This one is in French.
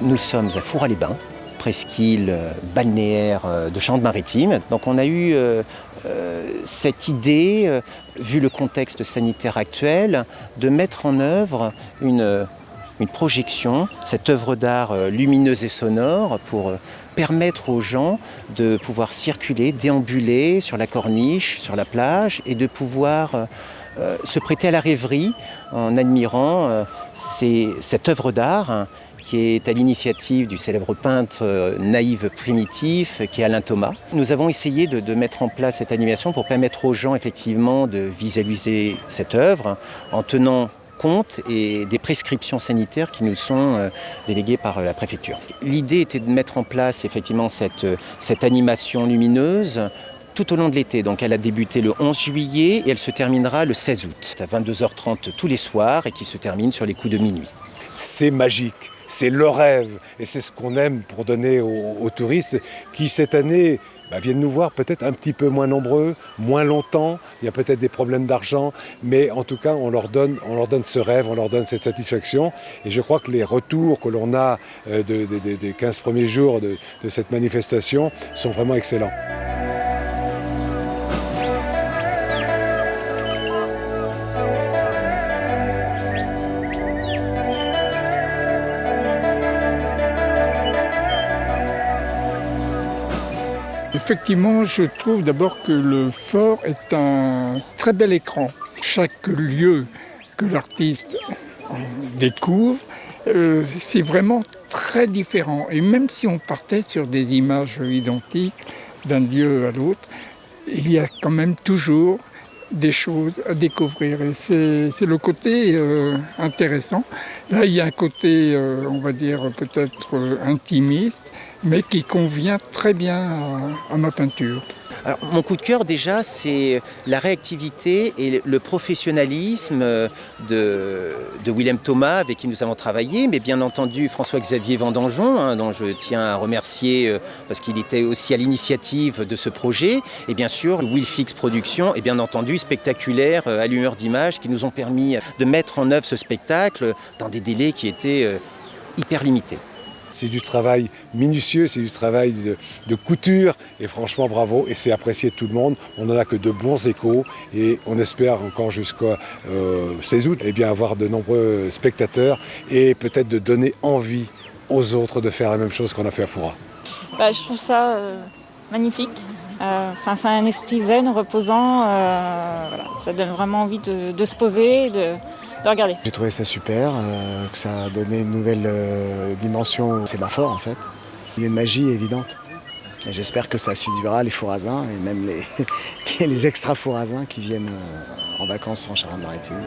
Nous sommes à Fourras-les-Bains, presqu'île balnéaire de Charente-Maritime. Donc on a eu cette idée, vu le contexte sanitaire actuel, de mettre en œuvre une projection, cette œuvre d'art lumineuse et sonore pour permettre aux gens de pouvoir circuler, déambuler sur la corniche, sur la plage et de pouvoir se prêter à la rêverie en admirant cette œuvre d'art qui est à l'initiative du célèbre peintre naïf primitif qui est Alain Thomas. Nous avons essayé de mettre en place cette animation pour permettre aux gens effectivement de visualiser cette œuvre en tenant compte et des prescriptions sanitaires qui nous sont déléguées par la préfecture. L'idée était de mettre en place effectivement cette animation lumineuse tout au long de l'été. Donc elle a débuté le 11 juillet et elle se terminera le 16 août, à 22h30 tous les soirs et qui se termine sur les coups de minuit. C'est magique, c'est le rêve et c'est ce qu'on aime pour donner aux touristes qui cette année viennent nous voir peut-être un petit peu moins nombreux, moins longtemps, il y a peut-être des problèmes d'argent, mais en tout cas on leur donne ce rêve, on leur donne cette satisfaction et je crois que les retours que l'on a des 15 premiers jours de cette manifestation sont vraiment excellents. Effectivement, je trouve d'abord que le fort est un très bel écran. Chaque lieu que l'artiste découvre, c'est vraiment très différent. Et même si on partait sur des images identiques d'un lieu à l'autre, il y a quand même toujours des choses à découvrir. Et c'est le côté intéressant. Là, il y a un côté, on va dire, peut-être intimiste, mais qui convient très bien à ma peinture. Alors, mon coup de cœur déjà, c'est la réactivité et le professionnalisme de Willem Thomas, avec qui nous avons travaillé, mais bien entendu François-Xavier Vendangeon, dont je tiens à remercier parce qu'il était aussi à l'initiative de ce projet, et bien sûr Willfix Productions, et bien entendu Spectaculaire Allumeur d'images, qui nous ont permis de mettre en œuvre ce spectacle dans des délais qui étaient hyper limités. C'est du travail minutieux, c'est du travail de couture et franchement bravo et c'est apprécié de tout le monde. On n'en a que de bons échos et on espère encore jusqu'au 16 août avoir de nombreux spectateurs et peut-être de donner envie aux autres de faire la même chose qu'on a fait à Fourras. Je trouve ça magnifique. C'est un esprit zen, reposant. Ça donne vraiment envie de se poser, de regarder. J'ai trouvé ça super, que ça a donné une nouvelle dimension. C'est Bafort en fait. Il y a une magie évidente. Et j'espère que ça séduira les Fourrasins et même les extra-Fourrasins qui viennent en vacances en Charente-Maritime.